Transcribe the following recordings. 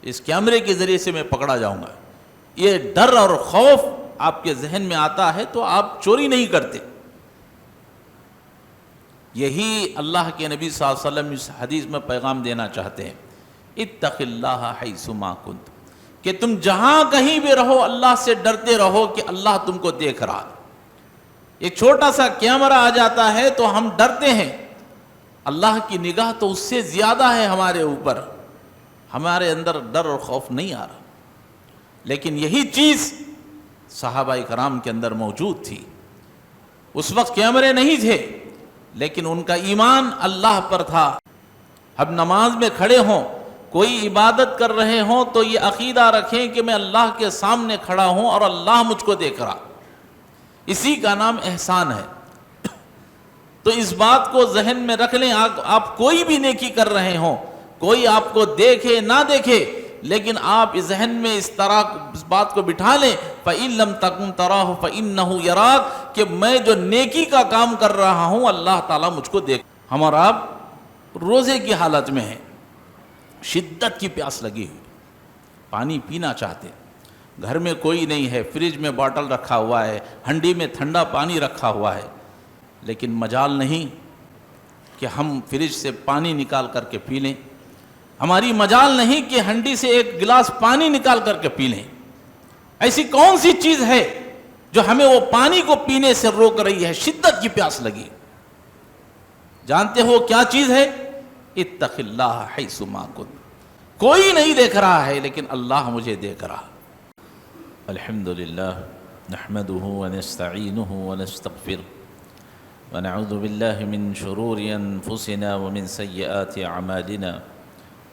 اس کیمرے کے ذریعے سے میں پکڑا جاؤں گا. یہ ڈر اور خوف آپ کے ذہن میں آتا ہے تو آپ چوری نہیں کرتے. یہی اللہ کے نبی صلی اللہ علیہ وسلم اس حدیث میں پیغام دینا چاہتے ہیں. اتق اللہ حیث ما کنت، کہ تم جہاں کہیں بھی رہو اللہ سے ڈرتے رہو کہ اللہ تم کو دیکھ رہا. ایک چھوٹا سا کیمرہ آ جاتا ہے تو ہم ڈرتے ہیں، اللہ کی نگاہ تو اس سے زیادہ ہے ہمارے اوپر، ہمارے اندر ڈر اور خوف نہیں آ رہا. لیکن یہی چیز صحابہ کرام کے اندر موجود تھی. اس وقت کیمرے نہیں تھے لیکن ان کا ایمان اللہ پر تھا. اب نماز میں کھڑے ہوں، کوئی عبادت کر رہے ہوں تو یہ عقیدہ رکھیں کہ میں اللہ کے سامنے کھڑا ہوں اور اللہ مجھ کو دیکھ رہا. اسی کا نام احسان ہے. تو اس بات کو ذہن میں رکھ لیں. آپ کوئی بھی نیکی کر رہے ہوں، کوئی آپ کو دیکھے نہ دیکھے، لیکن آپ ذہن میں اس طرح اس بات کو بٹھا لیں فَإِن لَمْ تَكُنْ تَرَاهُ فَإِنَّهُ يَرَاكَ، کہ میں جو نیکی کا کام کر رہا ہوں اللہ تعالیٰ مجھ کو دیکھ. ہم اور آپ روزے کی حالت میں ہیں، شدت کی پیاس لگی ہوئی، پانی پینا چاہتے، گھر میں کوئی نہیں ہے، فریج میں باٹل رکھا ہوا ہے، ہنڈی میں ٹھنڈا پانی رکھا ہوا ہے، لیکن مجال نہیں کہ ہم فریج سے پانی نکال کر کے پی لیں. ہماری مجال نہیں کہ ہنڈی سے ایک گلاس پانی نکال کر کے پی لیں. ایسی کون سی چیز ہے جو ہمیں وہ پانی کو پینے سے روک رہی ہے؟ شدت کی پیاس لگی. جانتے ہو کیا چیز ہے؟ اتق اللہ حیث ما کنت. کوئی نہیں دیکھ رہا ہے لیکن اللہ مجھے دیکھ رہا. الحمدللہ نحمده ونستعینه ونستغفر ونعوذ باللہ من شرور انفسنا ومن سیئات اعمالنا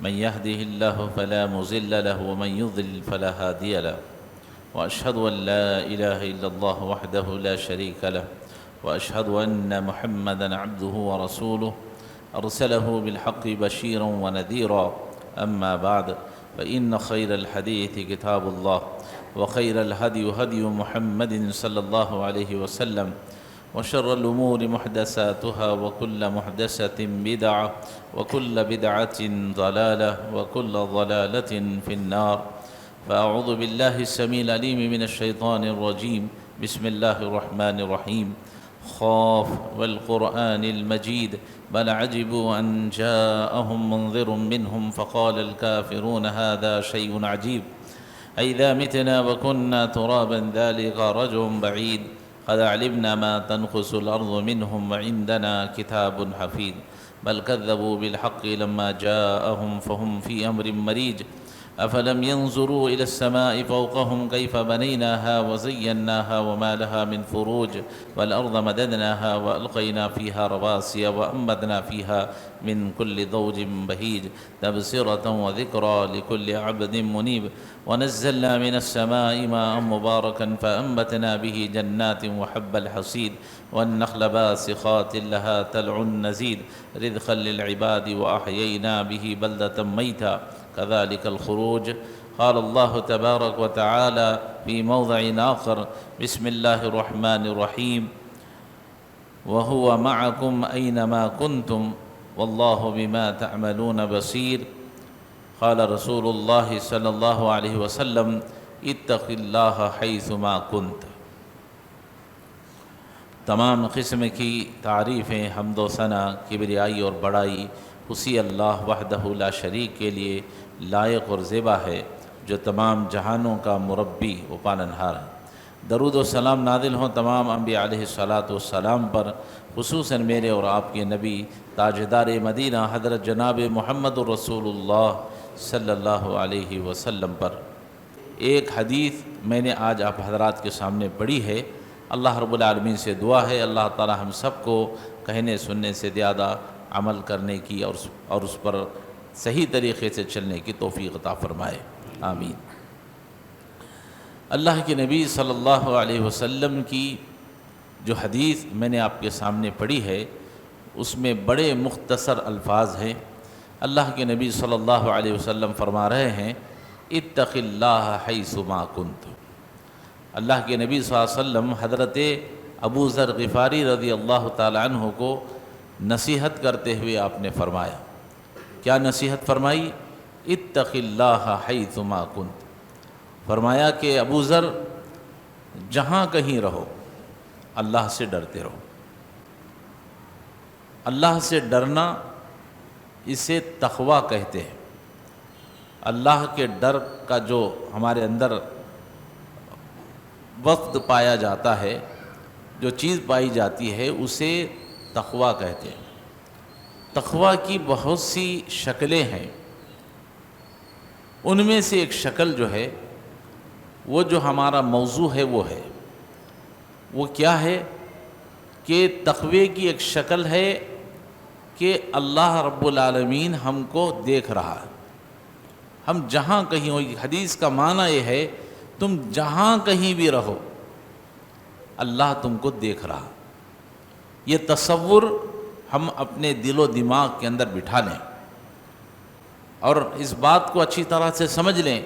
من يهده الله فلا مضل له ومن يضلل فلا هادي له واشهد ان لا اله الا الله وحده لا شريك له واشهد ان محمدا عبده ورسوله ارسله بالحق بشيرا ونذيرا. اما بعد فان خير الحديث كتاب الله وخير الهدي هدي محمد صلى الله عليه وسلم وشر الأمور محدثاتها وكل محدثة بدعة وكل بدعة ضلالة وكل ضلالة في النار. فأعوذ بالله السميع العليم من الشيطان الرجيم. بسم الله الرحمن الرحيم. خاف والقرآن المجيد بل عجبوا أن جاءهم منذر منهم فقال الكافرون هذا شيء عجيب أئذا متنا وكنا ترابا ذلك رجع بعيد قد علمنا ما تنقص الأرض منهم وعندنا كتاب حفيظ بل كذبوا بالحق لما جاءهم فهم في أمر مريج أفلم ينظروا إلى السماء فوقهم كيف بنيناها وزيناها وما لها من فروج والأرض مددناها وألقينا فيها رواسي وأنبتنا فيها من كل زوج بهيج تبصرة وذكرى لكل عبد منيب ونزلنا من السماء ماء مباركا فأنبتنا به جنات وحب الحصيد والنخل باسقات لها تلع نزيد رزقا للعباد وأحيينا به بلدة ميتا كذلك الخروج. قال الله تبارك وتعالى في موضع آخر بسم الله الرحمن الرحيم وهو معكم أينما كنتم والله بما تعملون بصير. قال رسول الله صلى الله عليه وسلم اتق الله حيث ما كنت. تمام قسم کی تعریفیں، حمد و ثنا، کبریائی اور بڑائی اسی اللہ وحدہ لا شریک کے لیے لائق اور زیبا ہے جو تمام جہانوں کا مربی و پالنہار ہے. درود و سلام نازل ہوں تمام انبیاء علیہ الصلاۃ والسلام پر، خصوصاً میرے اور آپ کے نبی تاجدار مدینہ حضرت جناب محمد الرسول اللہ صلی اللہ علیہ وسلم پر. ایک حدیث میں نے آج آپ حضرات کے سامنے پڑھی ہے. اللہ رب العالمین سے دعا ہے اللہ تعالی ہم سب کو کہنے سننے سے زیادہ عمل کرنے کی اور اس پر صحیح طریقے سے چلنے کی توفیق عطا فرمائے. آمین. اللہ کے نبی صلی اللہ علیہ وسلم کی جو حدیث میں نے آپ کے سامنے پڑھی ہے اس میں بڑے مختصر الفاظ ہیں. اللہ کے نبی صلی اللہ علیہ وسلم فرما رہے ہیں اتق اللہ حیث ما کنت. اللہ کے نبی صلی اللہ علیہ وسلم حضرت ابو ذر غفاری رضی اللہ تعالی عنہ کو نصیحت کرتے ہوئے آپ نے فرمایا. کیا نصیحت فرمائی؟ اتق اللہ حیثما کنت، فرمایا کہ ابو ذر جہاں کہیں رہو اللہ سے ڈرتے رہو۔ اللہ سے ڈرنا اسے تقویٰ کہتے ہیں۔ اللہ کے ڈر کا جو ہمارے اندر وقت پایا جاتا ہے، جو چیز پائی جاتی ہے، اسے تقویٰ کہتے ہیں۔ تقویٰ کی بہت سی شکلیں ہیں، ان میں سے ایک شکل جو ہے وہ جو ہمارا موضوع ہے وہ کیا ہے کہ تقوی کی ایک شکل ہے کہ اللہ رب العالمین ہم کو دیکھ رہا ہے۔ ہم جہاں کہیں ہو، حدیث کا معنی یہ ہے تم جہاں کہیں بھی رہو اللہ تم کو دیکھ رہا۔ یہ تصور ہم اپنے دل و دماغ کے اندر بٹھا لیں اور اس بات کو اچھی طرح سے سمجھ لیں،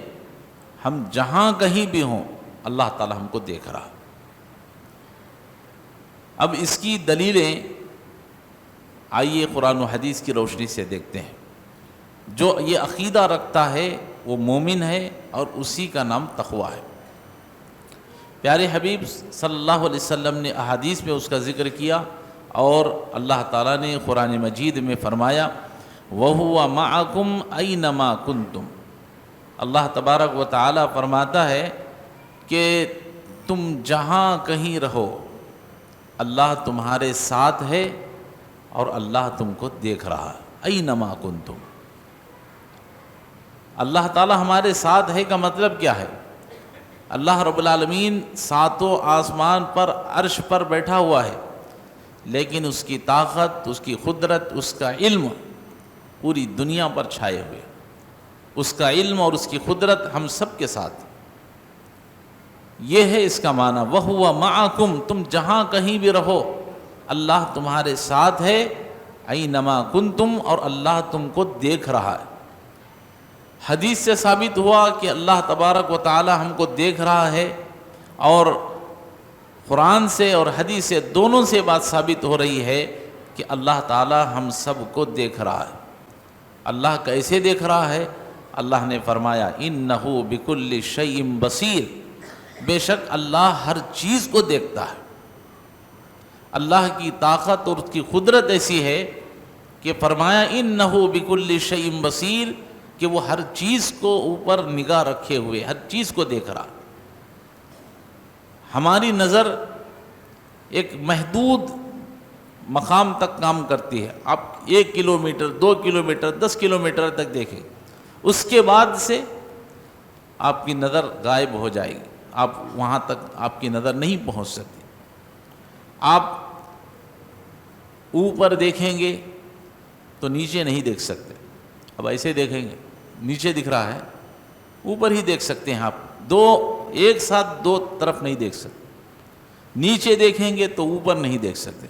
ہم جہاں کہیں بھی ہوں اللہ تعالی ہم کو دیکھ رہا۔ اب اس کی دلیلیں آئیے قرآن و حدیث کی روشنی سے دیکھتے ہیں۔ جو یہ عقیدہ رکھتا ہے وہ مومن ہے اور اسی کا نام تقویٰ ہے۔ پیارے حبیب صلی اللہ علیہ وسلم نے احادیث میں اس کا ذکر کیا اور اللہ تعالیٰ نے قرآن مجید میں فرمایا وَهُوَ مَعَكُمْ أَيْنَمَا كُنْتُمْ۔ اللہ تبارک و تعالیٰ فرماتا ہے کہ تم جہاں کہیں رہو اللہ تمہارے ساتھ ہے اور اللہ تم کو دیکھ رہا ہے۔ أَيْنَمَا كُنْتُمْ، اللہ تعالیٰ ہمارے ساتھ ہے کا مطلب کیا ہے؟ اللہ رب العالمین ساتوں آسمان پر عرش پر بیٹھا ہوا ہے، لیکن اس کی طاقت، اس کی قدرت، اس کا علم پوری دنیا پر چھائے ہوئے۔ اس کا علم اور اس کی قدرت ہم سب کے ساتھ، یہ ہے اس کا معنی وَهُوَ مَعَكُمْ، تم جہاں کہیں بھی رہو اللہ تمہارے ساتھ ہے، أَيْنَمَا كُنْتُمْ، اور اللہ تم کو دیکھ رہا ہے۔ حدیث سے ثابت ہوا کہ اللہ تبارک و تعالی ہم کو دیکھ رہا ہے، اور قرآن سے اور حدیث سے دونوں سے بات ثابت ہو رہی ہے کہ اللہ تعالی ہم سب کو دیکھ رہا ہے۔ اللہ کیسے دیکھ رہا ہے؟ اللہ نے فرمایا اِنَّهُ بِكُلِّ شَيْءٍ بَصِيرٌ، بے شک اللہ ہر چیز کو دیکھتا ہے۔ اللہ کی طاقت اور اس کی قدرت ایسی ہے کہ فرمایا اِنَّهُ بِكُلِّ شَيْءٍ بَصِيرٌ، کہ وہ ہر چیز کو اوپر نگاہ رکھے ہوئے ہر چیز کو دیکھ رہا۔ ہماری نظر ایک محدود مقام تک کام کرتی ہے، آپ 1 کلومیٹر 2 کلومیٹر 10 کلومیٹر تک دیکھیں، اس کے بعد سے آپ کی نظر غائب ہو جائے گی، آپ وہاں تک آپ کی نظر نہیں پہنچ سکتی۔ آپ اوپر دیکھیں گے تو نیچے نہیں دیکھ سکتے، اب ایسے دیکھیں گے نیچے دکھ رہا ہے، اوپر ہی دیکھ سکتے ہیں آپ، ایک ساتھ دو طرف نہیں دیکھ سکتے۔ نیچے دیکھیں گے تو اوپر نہیں دیکھ سکتے،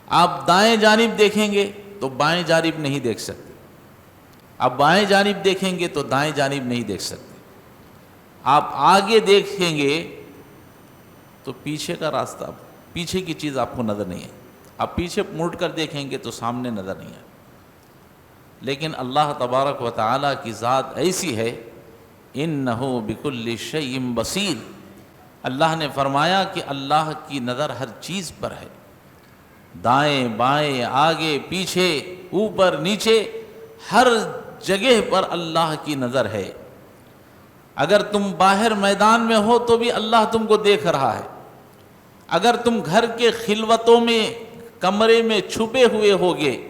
آپ دائیں جانب دیکھیں گے تو بائیں جانب نہیں دیکھ سکتے، آپ بائیں جانب دیکھیں گے تو دائیں جانب نہیں دیکھ سکتے، آپ آگے دیکھیں گے تو پیچھے کا راستہ، پیچھے کی چیز آپ کو نظر نہیں ہے، آپ پیچھے مڑ کر دیکھیں گے تو سامنے نظر نہیں ہے۔ لیکن اللہ تبارک و تعالیٰ کی ذات ایسی ہے اِنَّهُ بِكُلِّ شَيْءٍ بَصِيرٌ، اللہ نے فرمایا کہ اللہ کی نظر ہر چیز پر ہے، دائیں بائیں آگے پیچھے اوپر نیچے ہر جگہ پر اللہ کی نظر ہے۔ اگر تم باہر میدان میں ہو تو بھی اللہ تم کو دیکھ رہا ہے، اگر تم گھر کے خلوتوں میں کمرے میں چھپے ہوئے ہوگے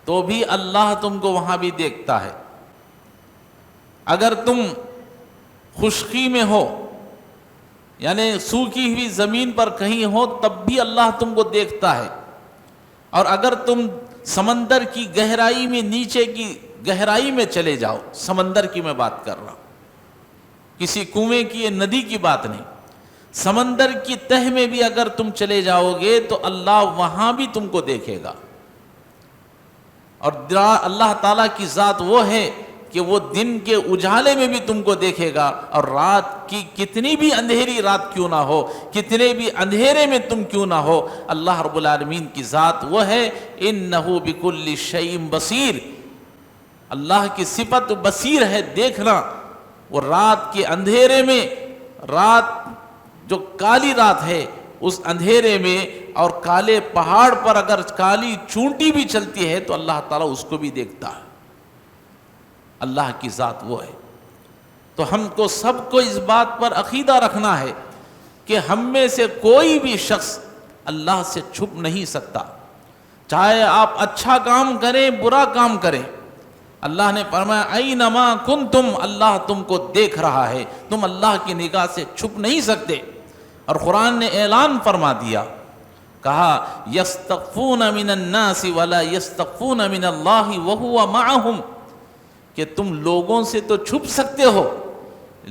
تو بھی اللہ تم کو وہاں بھی دیکھتا ہے، اگر تم خشکی میں ہو یعنی سوکھی ہوئی زمین پر کہیں ہو تب بھی اللہ تم کو دیکھتا ہے، اور اگر تم سمندر کی گہرائی میں نیچے کی گہرائی میں چلے جاؤ، سمندر کی میں بات کر رہا ہوں، کسی کنویں کی یا ندی کی بات نہیں، سمندر کی تہ میں بھی اگر تم چلے جاؤ گے تو اللہ وہاں بھی تم کو دیکھے گا۔ اور اللہ تعالیٰ کی ذات وہ ہے کہ وہ دن کے اجالے میں بھی تم کو دیکھے گا، اور رات کی کتنی بھی اندھیری رات کیوں نہ ہو، کتنے بھی اندھیرے میں تم کیوں نہ ہو، اللہ رب العالمین کی ذات وہ ہے اِنَّهُ بِكُلِّ شَيْءٍ بَصِيرٌ۔ اللہ کی صفت بصیر ہے، دیکھنا. وہ رات کے اندھیرے میں، رات جو کالی رات ہے اس اندھیرے میں اور کالے پہاڑ پر اگر کالی چونٹی بھی چلتی ہے تو اللہ تعالیٰ اس کو بھی دیکھتا ہے. اللہ کی ذات وہ ہے. تو ہم کو سب کو اس بات پر عقیدہ رکھنا ہے کہ ہم میں سے کوئی بھی شخص اللہ سے چھپ نہیں سکتا، چاہے آپ اچھا کام کریں برا کام کریں. اللہ نے فرمایا اینما کنتم، اللہ تم کو دیکھ رہا ہے، تم اللہ کی نگاہ سے چھپ نہیں سکتے. اور قرآن نے اعلان فرما دیا، کہا یستخفون من الناس ولا یستخفون من اللہ وہو معہم، کہ تم لوگوں سے تو چھپ سکتے ہو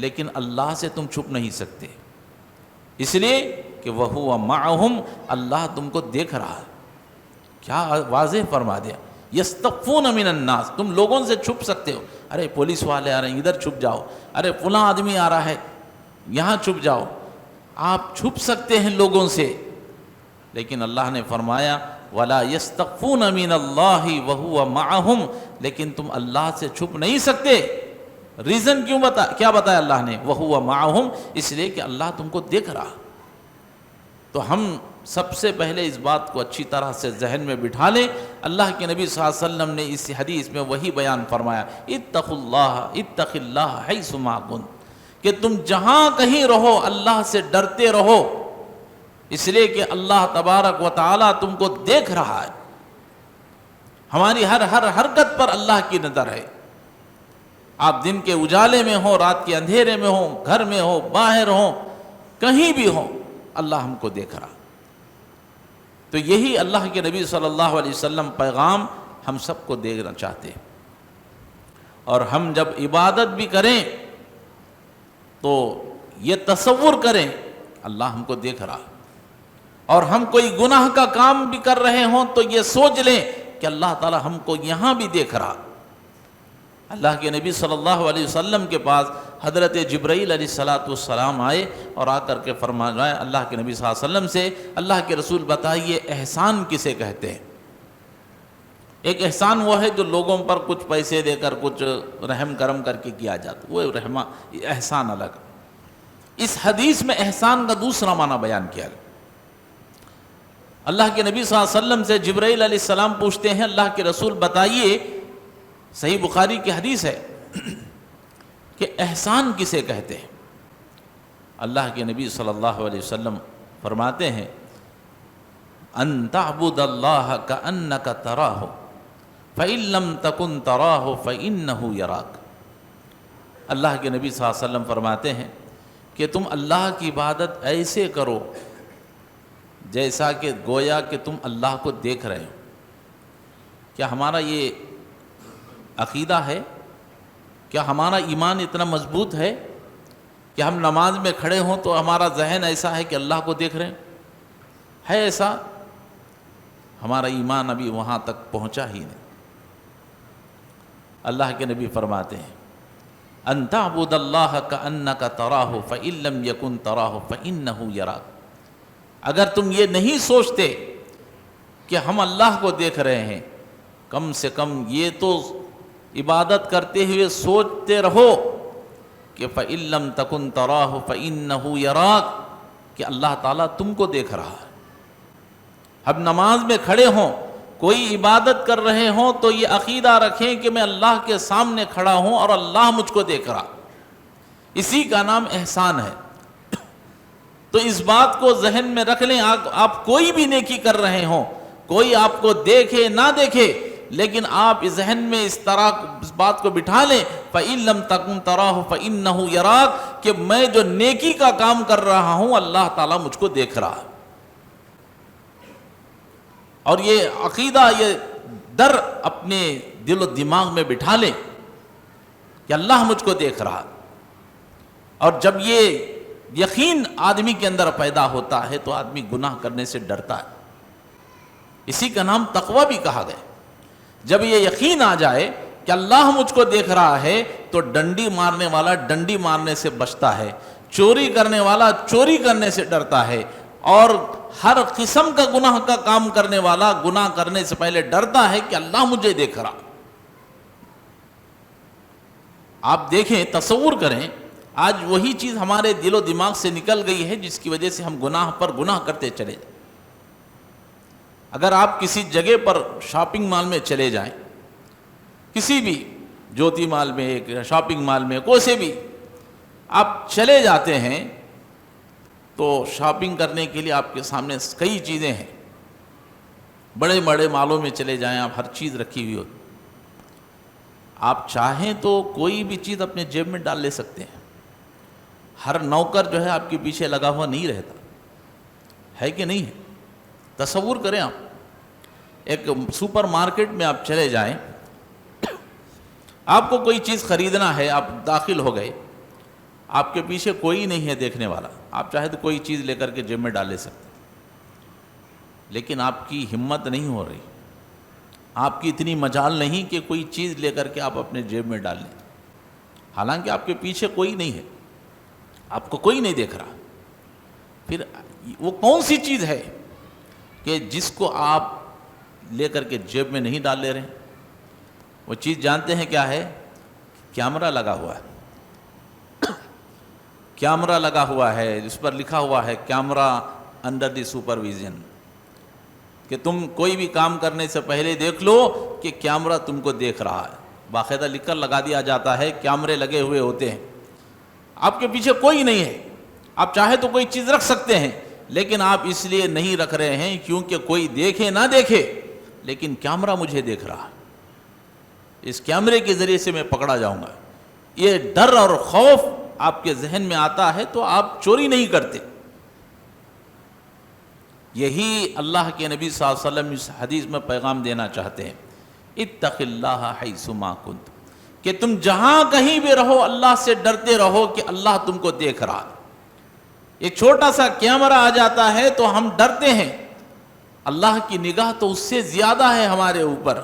لیکن اللہ سے تم چھپ نہیں سکتے، اس لیے کہ وہو معہم، اللہ تم کو دیکھ رہا ہے. کیا واضح فرما دیا. یستخفون من الناس، تم لوگوں سے چھپ سکتے ہو، ارے پولیس والے آ رہے ہیں ادھر چھپ جاؤ، ارے فلاں آدمی آ رہا ہے یہاں چھپ جاؤ. آپ چھپ سکتے ہیں لوگوں سے، لیکن اللہ نے فرمایا ولا یستخفون من اللہ وہو معہم، لیکن تم اللہ سے چھپ نہیں سکتے. ریزن کیا بتایا اللہ نے؟ وہو معہم، اس لیے کہ اللہ تم کو دیکھ رہا. تو ہم سب سے پہلے اس بات کو اچھی طرح سے ذہن میں بٹھا لیں. اللہ کے نبی صلی اللہ علیہ وسلم نے اس حدیث میں وہی بیان فرمایا، اتق اللہ حیث ما کنت، کہ تم جہاں کہیں رہو اللہ سے ڈرتے رہو، اس لیے کہ اللہ تبارک و تعالیٰ تم کو دیکھ رہا ہے. ہماری ہر حرکت پر اللہ کی نظر ہے. آپ دن کے اجالے میں ہوں، رات کے اندھیرے میں ہوں، گھر میں ہوں، باہر ہوں، کہیں بھی ہوں، اللہ ہم کو دیکھ رہا. تو یہی اللہ کے نبی صلی اللہ علیہ وسلم پیغام ہم سب کو دینا چاہتے ہیں. اور ہم جب عبادت بھی کریں تو یہ تصور کریں اللہ ہم کو دیکھ رہا. اور ہم کوئی گناہ کا کام بھی کر رہے ہوں تو یہ سوچ لیں کہ اللہ تعالی ہم کو یہاں بھی دیکھ رہا. اللہ کے نبی صلی اللہ علیہ وسلم کے پاس حضرت جبرائیل علیہ السلام آئے اور آ کر کے فرمایا اللہ کے نبی صلی اللہ علیہ وسلم سے، اللہ کے رسول بتائیے احسان کسے کہتے ہیں؟ ایک احسان وہ ہے جو لوگوں پر کچھ پیسے دے کر کچھ رحم کرم کر کے کیا جاتا، وہ احسان الگ. اس حدیث میں احسان کا دوسرا معنی بیان کیا گیا. اللہ کے نبی صلی اللہ علیہ وسلم سے جبرائیل علیہ السلام پوچھتے ہیں اللہ کے رسول بتائیے، صحیح بخاری کی حدیث ہے کہ احسان کسے کہتے ہیں؟ اللہ کے نبی صلی اللہ علیہ وسلم فرماتے ہیں ان تعبد اللہ کأنک تراہ فإن لم تکن تراہ فإنہ یراک. اللہ کے نبی صلی اللہ علیہ وسلم فرماتے ہیں کہ تم اللہ کی عبادت ایسے کرو جیسا کہ گویا کہ تم اللہ کو دیکھ رہے ہو. کیا ہمارا یہ عقیدہ ہے؟ کیا ہمارا ایمان اتنا مضبوط ہے کہ ہم نماز میں کھڑے ہوں تو ہمارا ذہن ایسا ہے کہ اللہ کو دیکھ رہے ہیں؟ ہے ایسا؟ ہمارا ایمان ابھی وہاں تک پہنچا ہی نہیں. اللہ کے نبی فرماتے ہیں ان تعبد اللہ کأنک تراہ فإن لم یکن تراہ فإنہ یراک. اگر تم یہ نہیں سوچتے کہ ہم اللہ کو دیکھ رہے ہیں، کم سے کم یہ تو عبادت کرتے ہوئے سوچتے رہو کہ فإن لم تکن تراہ فإنہ یراک، کہ اللہ تعالیٰ تم کو دیکھ رہا ہے. اب نماز میں کھڑے ہوں، کوئی عبادت کر رہے ہوں تو یہ عقیدہ رکھیں کہ میں اللہ کے سامنے کھڑا ہوں اور اللہ مجھ کو دیکھ رہا. اسی کا نام احسان ہے. تو اس بات کو ذہن میں رکھ لیں. آپ کوئی بھی نیکی کر رہے ہوں، کوئی آپ کو دیکھے نہ دیکھے، لیکن آپ ذہن میں اس طرح اس بات کو بٹھا لیں فَإِن لَمْ تَكُنْ تَرَاهُ فَإِنَّهُ يَرَاكَ، کہ میں جو نیکی کا کام کر رہا ہوں اللہ تعالیٰ مجھ کو دیکھ رہا ہے. اور یہ عقیدہ، یہ ڈر اپنے دل و دماغ میں بٹھا لیں کہ اللہ مجھ کو دیکھ رہا. اور جب یہ یقین آدمی کے اندر پیدا ہوتا ہے تو آدمی گناہ کرنے سے ڈرتا ہے. اسی کا نام تقوی بھی کہا گیا. جب یہ یقین آ جائے کہ اللہ مجھ کو دیکھ رہا ہے تو ڈنڈی مارنے والا ڈنڈی مارنے سے بچتا ہے، چوری کرنے والا چوری کرنے سے ڈرتا ہے، اور ہر قسم کا گناہ کا کام کرنے والا گناہ کرنے سے پہلے ڈرتا ہے کہ اللہ مجھے دیکھ رہا. آپ دیکھیں، تصور کریں، آج وہی چیز ہمارے دل و دماغ سے نکل گئی ہے جس کی وجہ سے ہم گناہ پر گناہ کرتے چلے جائیں۔ اگر آپ کسی جگہ پر شاپنگ مال میں چلے جائیں، کسی بھی جوتی مال میں، ایک شاپنگ مال میں، کوئی سے بھی آپ چلے جاتے ہیں تو شاپنگ کرنے کے لیے آپ کے سامنے کئی چیزیں ہیں، بڑے بڑے مالوں میں چلے جائیں آپ، ہر چیز رکھی ہوئی ہوتی، آپ چاہیں تو کوئی بھی چیز اپنے جیب میں ڈال لے سکتے ہیں، ہر نوکر جو ہے آپ کے پیچھے لگا ہوا نہیں رہتا ہے کہ نہیں ہے؟ تصور کریں، آپ ایک سپر مارکیٹ میں آپ چلے جائیں، آپ کو کوئی چیز خریدنا ہے، آپ داخل ہو گئے، آپ کے پیچھے کوئی نہیں ہے دیکھنے والا، آپ چاہے تو کوئی چیز لے کر کے جیب میں ڈال لے سکتے، لیکن آپ کی ہمت نہیں ہو رہی، آپ کی اتنی مجال نہیں کہ کوئی چیز لے کر کے آپ اپنے جیب میں ڈال لیں، حالانکہ آپ کے پیچھے کوئی نہیں ہے، آپ کو کوئی نہیں دیکھ رہا۔ پھر وہ کون سی چیز ہے کہ جس کو آپ لے کر کے جیب میں نہیں ڈال لے رہے ہیں؟ وہ چیز جانتے ہیں کیا ہے؟ کیمرہ لگا ہوا ہے، کیمرہ لگا ہوا ہے، جس پر لکھا ہوا ہے کیمرہ انڈر دی سپرویژن، کہ تم کوئی بھی کام کرنے سے پہلے دیکھ لو کہ کیمرہ تم کو دیکھ رہا ہے، باقاعدہ لکھ کر لگا دیا جاتا ہے، کیمرے لگے ہوئے ہوتے ہیں، آپ کے پیچھے کوئی نہیں ہے، آپ چاہے تو کوئی چیز رکھ سکتے ہیں، لیکن آپ اس لیے نہیں رکھ رہے ہیں کیونکہ کوئی دیکھے نہ دیکھے، لیکن کیمرہ مجھے دیکھ رہا ہے، اس کیمرے کے ذریعے سے میں پکڑا جاؤں گا۔ یہ ڈر اور خوف آپ کے ذہن میں آتا ہے تو آپ چوری نہیں کرتے۔ یہی اللہ کے نبی صلی اللہ علیہ وسلم اس حدیث میں پیغام دینا چاہتے ہیں، اتق اللہ حیث ما کنت، کہ تم جہاں کہیں بھی رہو اللہ سے ڈرتے رہو کہ اللہ تم کو دیکھ رہا ہے۔ ایک چھوٹا سا کیمرہ آ جاتا ہے تو ہم ڈرتے ہیں، اللہ کی نگاہ تو اس سے زیادہ ہے ہمارے اوپر،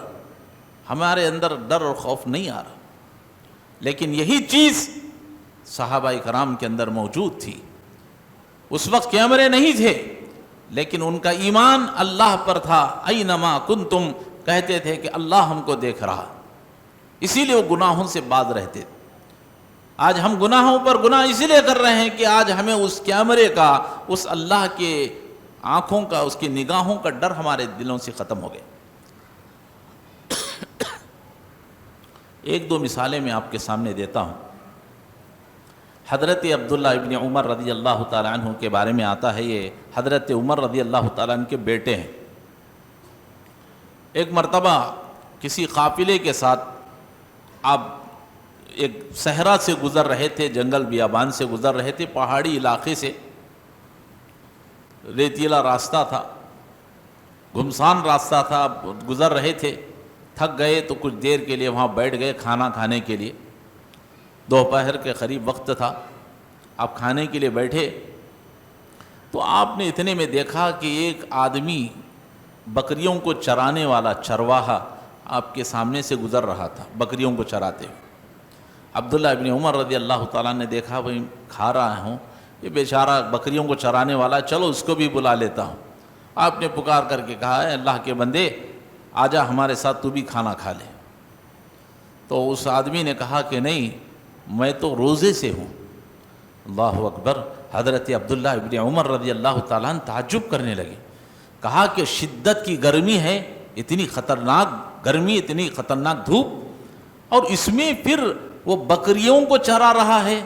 ہمارے اندر ڈر اور خوف نہیں آ رہا۔ لیکن یہی چیز صحابہ کرام کے اندر موجود تھی، اس وقت کیمرے نہیں تھے، لیکن ان کا ایمان اللہ پر تھا، اینما کنتم، کہتے تھے کہ اللہ ہم کو دیکھ رہا، اسی لیے وہ گناہوں سے باز رہتے۔ آج ہم گناہوں پر گناہ اسی لیے کر رہے ہیں کہ آج ہمیں اس کیمرے کا، اس اللہ کے آنکھوں کا، اس کی نگاہوں کا ڈر ہمارے دلوں سے ختم ہو گیا۔ ایک دو مثالیں میں آپ کے سامنے دیتا ہوں۔ حضرت عبداللہ ابن عمر رضی اللہ تعالیٰ عنہ کے بارے میں آتا ہے، یہ حضرت عمر رضی اللہ تعالیٰ عنہ کے بیٹے ہیں۔ ایک مرتبہ کسی قافلے کے ساتھ آپ ایک صحرا سے گزر رہے تھے، جنگل بیابان سے گزر رہے تھے، پہاڑی علاقے سے، ریتیلا راستہ تھا، گھمسان راستہ تھا، گزر رہے تھے، تھک گئے تو کچھ دیر کے لیے وہاں بیٹھ گئے کھانا کھانے کے لیے، دوپہر کے قریب وقت تھا، آپ کھانے کے لیے بیٹھے تو آپ نے اتنے میں دیکھا کہ ایک آدمی بکریوں کو چرانے والا چرواہا آپ کے سامنے سے گزر رہا تھا، بکریوں کو چراتے ہوئے۔ عبداللہ ابن عمر رضی اللہ تعالیٰ نے دیکھا، بھئی کھا رہا ہوں، یہ بیچارہ بکریوں کو چرانے والا، چلو اس کو بھی بلا لیتا ہوں۔ آپ نے پکار کر کے کہا، اے اللہ کے بندے، آجا ہمارے ساتھ، تو بھی کھانا کھا لے۔ تو اس آدمی نے کہا کہ نہیں، میں تو روزے سے ہوں۔ اللہ اکبر! حضرت عبداللہ ابن عمر رضی اللہ تعالیٰ عنہ تعجب کرنے لگے، کہا کہ شدت کی گرمی ہے، اتنی خطرناک گرمی، اتنی خطرناک دھوپ، اور اس میں پھر وہ بکریوں کو چرا رہا ہے،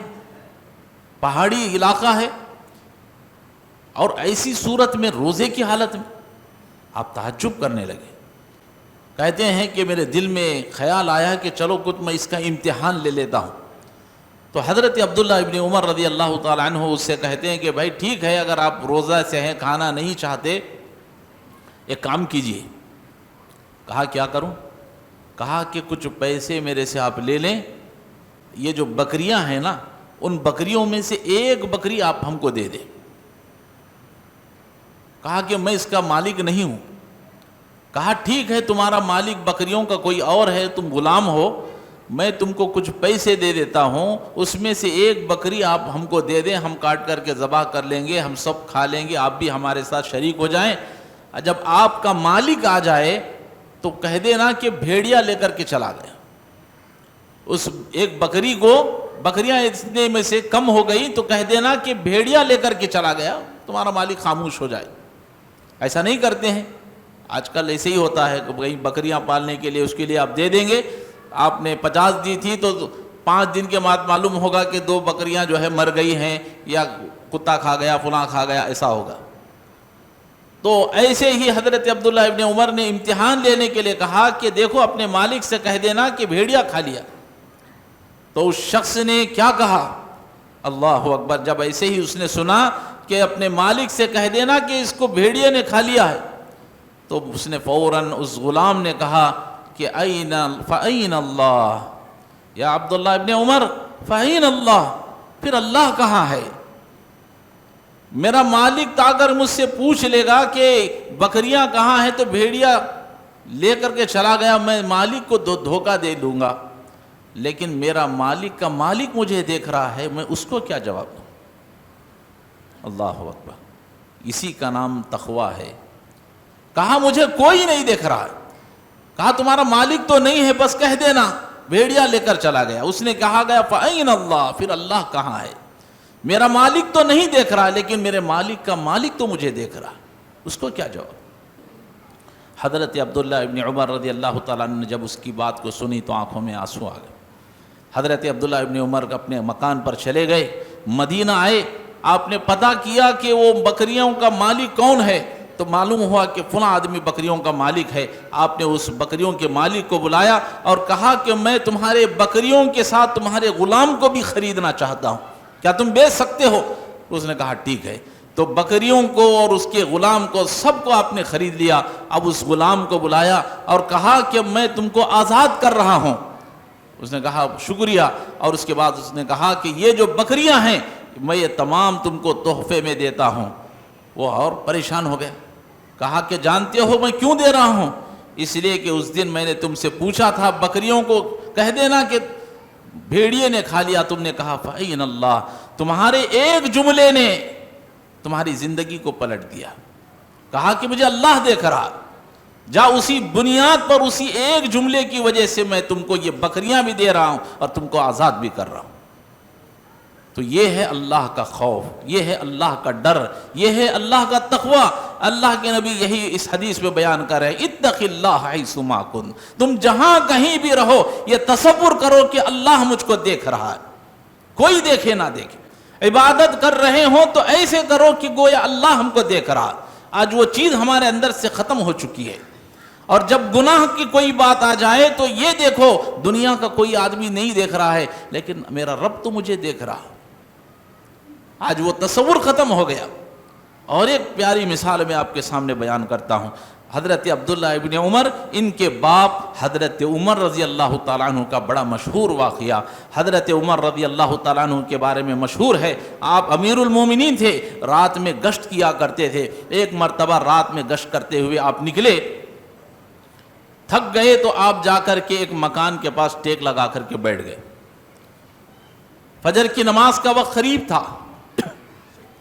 پہاڑی علاقہ ہے، اور ایسی صورت میں روزے کی حالت میں۔ آپ تعجب کرنے لگے، کہتے ہیں کہ میرے دل میں خیال آیا کہ چلو کچھ میں اس کا امتحان لے لیتا ہوں۔ تو حضرت عبداللہ ابن عمر رضی اللہ تعالیٰ عنہ اس سے کہتے ہیں کہ بھائی ٹھیک ہے، اگر آپ روزہ سے ہیں، کھانا نہیں چاہتے، ایک کام کیجئے۔ کہا کیا کروں؟ کہا کہ کچھ پیسے میرے سے آپ لے لیں، یہ جو بکریاں ہیں نا، ان بکریوں میں سے ایک بکری آپ ہم کو دے دیں۔ کہا کہ میں اس کا مالک نہیں ہوں۔ کہا ٹھیک ہے، تمہارا مالک بکریوں کا کوئی اور ہے، تم غلام ہو، میں تم کو کچھ پیسے دے دیتا ہوں، اس میں سے ایک بکری آپ ہم کو دے دیں، ہم کاٹ کر کے ذبح کر لیں گے، ہم سب کھا لیں گے، آپ بھی ہمارے ساتھ شریک ہو جائیں۔ جب آپ کا مالک آ جائے تو کہہ دینا کہ بھیڑیا لے کر کے چلا گیا۔ اس ایک بکری کو، بکریاں اتنے میں سے کم ہو گئی تو کہہ دینا کہ بھیڑیا لے کر کے چلا گیا، تمہارا مالک خاموش ہو جائے۔ ایسا نہیں کرتے ہیں، آج کل ایسے ہی ہوتا ہے کہ کہیں بکریاں پالنے کے لیے اس کے لیے آپ دے دیں گے، آپ نے 50 دی تھی تو 5 دن کے بعد معلوم ہوگا کہ 2 بکریاں جو ہے مر گئی ہیں، یا کتا کھا گیا، فلاں کھا گیا، ایسا ہوگا۔ تو ایسے ہی حضرت عبداللہ ابن عمر نے امتحان لینے کے لیے کہا کہ دیکھو اپنے مالک سے کہہ دینا کہ بھیڑیا کھا لیا۔ تو اس شخص نے کیا کہا؟ اللہ اکبر! جب ایسے ہی اس نے سنا کہ اپنے مالک سے کہہ دینا کہ اس کو بھیڑیے نے کھا لیا ہے، تو اس نے فوراً اس غلام نے کہا کہ فَأَيْنَ اللَّهُ، یا عبداللہ ابن عمر فَأَيْنَ اللَّهُ، پھر اللہ کہاں ہے؟ میرا مالک اگر مجھ سے پوچھ لے گا کہ بکریاں کہاں ہیں تو بھیڑیا لے کر کے چلا گیا، میں مالک کو دھوکہ دے دوں گا، لیکن میرا مالک کا مالک مجھے دیکھ رہا ہے، میں اس کو کیا جواب دوں؟ اللہ اکبر! اسی کا نام تقویٰ ہے۔ کہا مجھے کوئی نہیں دیکھ رہا ہے، کہا تمہارا مالک تو نہیں ہے، بس کہہ دینا بھیڑیا لے کر چلا گیا۔ اس نے کہا گیا فَأَيْنَ اللَّهُ، پھر اللہ کہاں ہے؟ میرا مالک تو نہیں دیکھ رہا، لیکن میرے مالک کا مالک تو مجھے دیکھ رہا، اس کو کیا جواب؟ حضرت عبداللہ ابن عمر رضی اللہ تعالیٰ عنہ نے جب اس کی بات کو سنی تو آنکھوں میں آنسو آ گئے۔ حضرت عبداللہ ابن عمر اپنے مکان پر چلے گئے، مدینہ آئے، آپ نے پتہ کیا کہ وہ بکریوں کا مالک کون ہے، تو معلوم ہوا کہ فلاں آدمی بکریوں کا مالک ہے۔ آپ نے اس بکریوں کے مالک کو بلایا اور کہا کہ میں تمہارے بکریوں کے ساتھ تمہارے غلام کو بھی خریدنا چاہتا ہوں، کیا تم بیچ سکتے ہو؟ اس نے کہا ٹھیک ہے۔ تو بکریوں کو اور اس کے غلام کو سب کو آپ نے خرید لیا۔ اب اس غلام کو بلایا اور کہا کہ میں تم کو آزاد کر رہا ہوں۔ اس نے کہا شکریہ، اور اس کے بعد اس نے کہا کہ یہ جو بکریاں ہیں میں یہ تمام تم کو تحفے میں دیتا ہوں۔ وہ اور پریشان ہو گیا، کہا کہ جانتے ہو میں کیوں دے رہا ہوں؟ اس لیے کہ اس دن میں نے تم سے پوچھا تھا بکریوں کو کہہ دینا کہ بھیڑیے نے کھا لیا، تم نے کہا فَأَيْنَ اللَّهُ، تمہارے ایک جملے نے تمہاری زندگی کو پلٹ دیا۔ کہا کہ مجھے اللہ دیکھ رہا، جا اسی بنیاد پر اسی ایک جملے کی وجہ سے میں تم کو یہ بکریاں بھی دے رہا ہوں اور تم کو آزاد بھی کر رہا ہوں۔ تو یہ ہے اللہ کا خوف، یہ ہے اللہ کا ڈر، یہ ہے اللہ کا تقویٰ۔ اللہ کے نبی یہی اس حدیث میں بیان کر رہے ہیں، اتق اللہ حیث ما کنت، تم جہاں کہیں بھی رہو یہ تصور کرو کہ اللہ مجھ کو دیکھ رہا ہے، کوئی دیکھے نہ دیکھے۔ عبادت کر رہے ہوں تو ایسے کرو کہ گویا اللہ ہم کو دیکھ رہا۔ آج وہ چیز ہمارے اندر سے ختم ہو چکی ہے، اور جب گناہ کی کوئی بات آ جائے تو یہ دیکھو دنیا کا کوئی آدمی نہیں دیکھ رہا ہے، لیکن میرا رب تو مجھے دیکھ رہا۔ آج وہ تصور ختم ہو گیا۔ اور ایک پیاری مثال میں آپ کے سامنے بیان کرتا ہوں۔ حضرت عبداللہ ابن عمر، ان کے باپ حضرت عمر رضی اللہ تعالیٰ عنہ کا بڑا مشہور واقعہ۔ حضرت عمر رضی اللہ تعالیٰ عنہ کے بارے میں مشہور ہے، آپ امیر المومنین تھے، رات میں گشت کیا کرتے تھے۔ ایک مرتبہ رات میں گشت کرتے ہوئے آپ نکلے، تھک گئے تو آپ جا کر کے ایک مکان کے پاس ٹیک لگا کر کے بیٹھ گئے۔ فجر کی نماز کا وقت قریب تھا،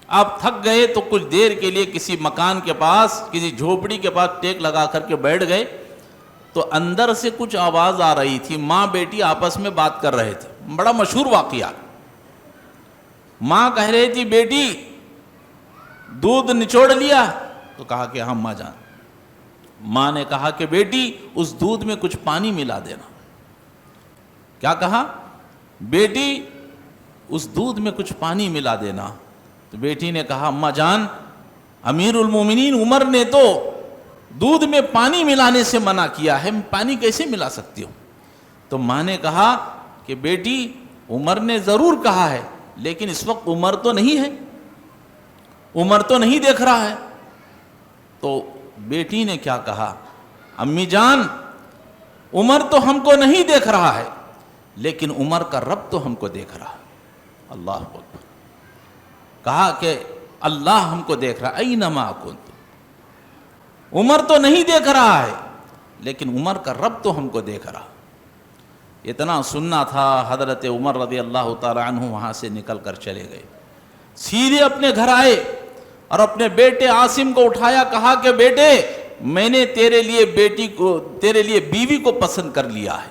آپ تھک گئے تو کچھ دیر کے لیے کسی مکان کے پاس، کسی جھوپڑی کے پاس ٹیک لگا کر کے بیٹھ گئے، تو اندر سے کچھ آواز آ رہی تھی، ماں بیٹی آپس میں بات کر رہے تھے، بڑا مشہور واقعہ۔ ماں کہہ رہی تھی بیٹی دودھ نچوڑ لیا؟ تو کہا کہ ہاں ماں جان۔ ماں نے کہا کہ بیٹی اس دودھ میں کچھ پانی ملا دینا۔ کیا کہا؟ بیٹی اس دودھ میں کچھ پانی ملا دینا۔ تو بیٹی نے کہا اماں جان، امیر المومنین عمر نے تو دودھ میں پانی ملانے سے منع کیا ہے، میں پانی کیسے ملا سکتی ہوں؟ تو ماں نے کہا کہ بیٹی عمر نے ضرور کہا ہے، لیکن اس وقت عمر تو نہیں ہے، عمر تو نہیں دیکھ رہا ہے۔ تو بیٹی نے کیا کہا؟ امی جان عمر تو ہم کو نہیں دیکھ رہا ہے، لیکن عمر کا رب تو ہم کو دیکھ رہا ہے۔ اللہ اکبر! کہا کہ اللہ ہم کو دیکھ رہا، اینما کنت، عمر تو نہیں دیکھ رہا ہے لیکن عمر کا رب تو ہم کو دیکھ رہا۔ اتنا سننا تھا، حضرت عمر رضی اللہ تعالیٰ عنہ وہاں سے نکل کر چلے گئے، سیدھے اپنے گھر آئے اور اپنے بیٹے عاصم کو اٹھایا، کہا کہ بیٹے میں نے تیرے لیے بیٹی کو، تیرے لیے بیوی کو پسند کر لیا ہے،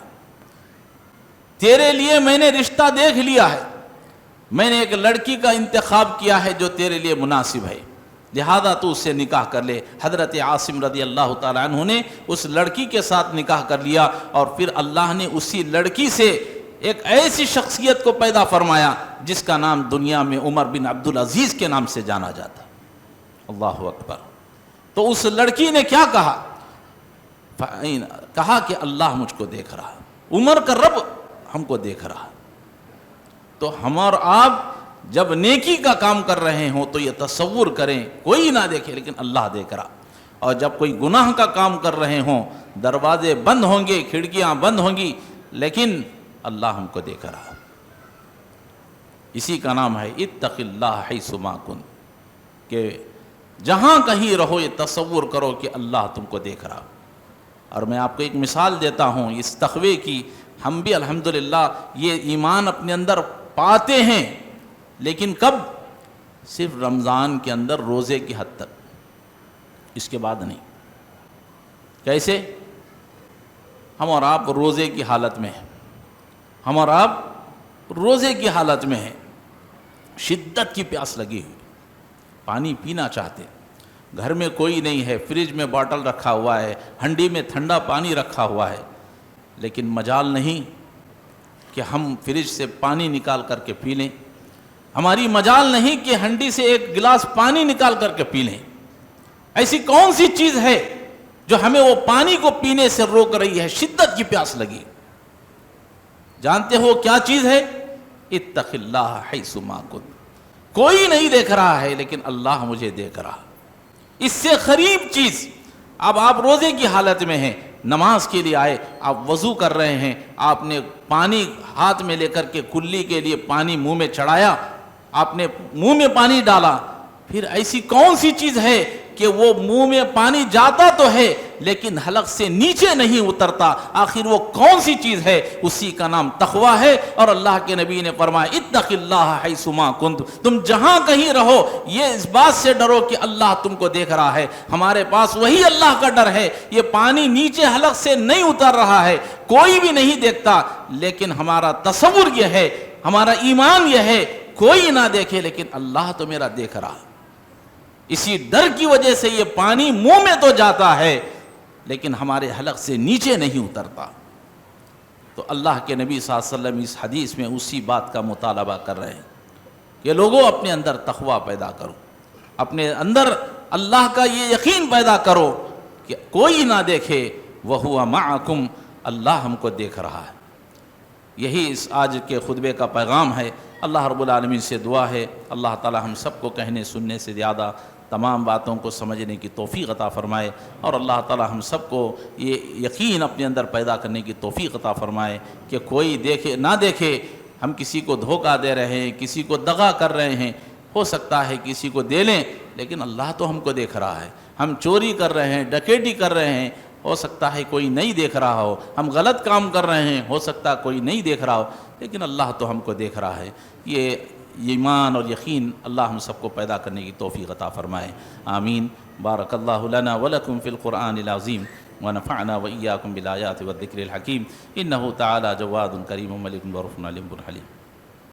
تیرے لیے میں نے رشتہ دیکھ لیا ہے، میں نے ایک لڑکی کا انتخاب کیا ہے جو تیرے لیے مناسب ہے، لہذا تو اس سے نکاح کر لے۔ حضرت عاصم رضی اللہ تعالیٰ عنہ نے اس لڑکی کے ساتھ نکاح کر لیا، اور پھر اللہ نے اسی لڑکی سے ایک ایسی شخصیت کو پیدا فرمایا جس کا نام دنیا میں عمر بن عبدالعزیز کے نام سے جانا جاتا۔ اللہ اکبر۔ تو اس لڑکی نے کیا کہا؟ کہا کہ اللہ مجھ کو دیکھ رہا، عمر کا رب ہم کو دیکھ رہا۔ تو ہم اور آپ جب نیکی کا کام کر رہے ہوں تو یہ تصور کریں کوئی نہ دیکھے لیکن اللہ دیکھ رہا، اور جب کوئی گناہ کا کام کر رہے ہوں دروازے بند ہوں گے، کھڑکیاں بند ہوں گی، لیکن اللہ ہم کو دیکھ رہا۔ اسی کا نام ہے اتق اللہ حیث ما کن، کہ جہاں کہیں رہو یہ تصور کرو کہ اللہ تم کو دیکھ رہا۔ اور میں آپ کو ایک مثال دیتا ہوں اس تقوی کی، ہم بھی الحمدللہ یہ ایمان اپنے اندر پاتے ہیں، لیکن کب؟ صرف رمضان کے اندر روزے کی حد تک، اس کے بعد نہیں۔ کیسے؟ ہم اور آپ روزے کی حالت میں ہیں، ہم اور آپ روزے کی حالت میں ہیں، شدت کی پیاس لگی ہوئی، پانی پینا چاہتے، گھر میں کوئی نہیں ہے، فریج میں باٹل رکھا ہوا ہے، ہنڈی میں ٹھنڈا پانی رکھا ہوا ہے، لیکن مجال نہیں کہ ہم فریج سے پانی نکال کر کے پی لیں، ہماری مجال نہیں کہ ہنڈی سے ایک گلاس پانی نکال کر کے پی لیں۔ ایسی کون سی چیز ہے جو ہمیں وہ پانی کو پینے سے روک رہی ہے؟ شدت کی پیاس لگی۔ جانتے ہو کیا چیز ہے؟ اتق اللہ حیث ما کن۔ کوئی نہیں دیکھ رہا ہے لیکن اللہ مجھے دیکھ رہا۔ اس سے قریب چیز، اب آپ روزے کی حالت میں ہیں، نماز کے لیے آئے، آپ وضو کر رہے ہیں، آپ نے پانی ہاتھ میں لے کر کے کلی کے لیے پانی منہ میں چڑھایا، آپ نے منہ میں پانی ڈالا، پھر ایسی کون سی چیز ہے کہ وہ منہ میں پانی جاتا تو ہے لیکن حلق سے نیچے نہیں اترتا؟ آخر وہ کون سی چیز ہے؟ اسی کا نام تقویٰ ہے۔ اور اللہ کے نبی نے فرمایا اتق اللہ حیث ما کنت، تم جہاں کہیں رہو یہ اس بات سے ڈرو کہ اللہ تم کو دیکھ رہا ہے۔ ہمارے پاس وہی اللہ کا ڈر ہے، یہ پانی نیچے حلق سے نہیں اتر رہا ہے، کوئی بھی نہیں دیکھتا، لیکن ہمارا تصور یہ ہے، ہمارا ایمان یہ ہے، کوئی نہ دیکھے لیکن اللہ تو میرا دیکھ رہا۔ اسی ڈر کی وجہ سے یہ پانی منہ میں تو جاتا ہے لیکن ہمارے حلق سے نیچے نہیں اترتا۔ تو اللہ کے نبی صلی اللہ علیہ وسلم اس حدیث میں اسی بات کا مطالبہ کر رہے ہیں کہ لوگوں اپنے اندر تقویٰ پیدا کرو، اپنے اندر اللہ کا یہ یقین پیدا کرو کہ کوئی نہ دیکھے، وَهُوَ مَعَكُمْ، اللہ ہم کو دیکھ رہا ہے۔ یہی اس آج کے خطبے کا پیغام ہے۔ اللہ رب العالمین سے دعا ہے اللہ تعالی ہم سب کو کہنے سننے سے زیادہ تمام باتوں کو سمجھنے کی توفیق عطا فرمائے، اور اللہ تعالی ہم سب کو یہ یقین اپنے اندر پیدا کرنے کی توفیق عطا فرمائے کہ کوئی دیکھے نہ دیکھے، ہم کسی کو دھوکہ دے رہے ہیں، کسی کو دغا کر رہے ہیں، ہو سکتا ہے کسی کو دے لیں لیکن اللہ تو ہم کو دیکھ رہا ہے۔ ہم چوری کر رہے ہیں، ڈکیتی کر رہے ہیں، ہو سکتا ہے کوئی نہیں دیکھ رہا ہو، ہم غلط کام کر رہے ہیں، ہو سکتا کوئی نہیں دیکھ رہا ہو، لیکن اللہ تو ہم کو دیکھ رہا ہے۔ یہ ایمان اور یقین اللہ ہم سب کو پیدا کرنے کی توفیق عطا فرمائے، آمین۔ بارک اللہ لنا ولکم فی القرآن العظیم ونفعنا وإیاکم بالآیات والذکر الحکیم، انہ تعالی جواد کریم ملک ظرف علیم حلیم۔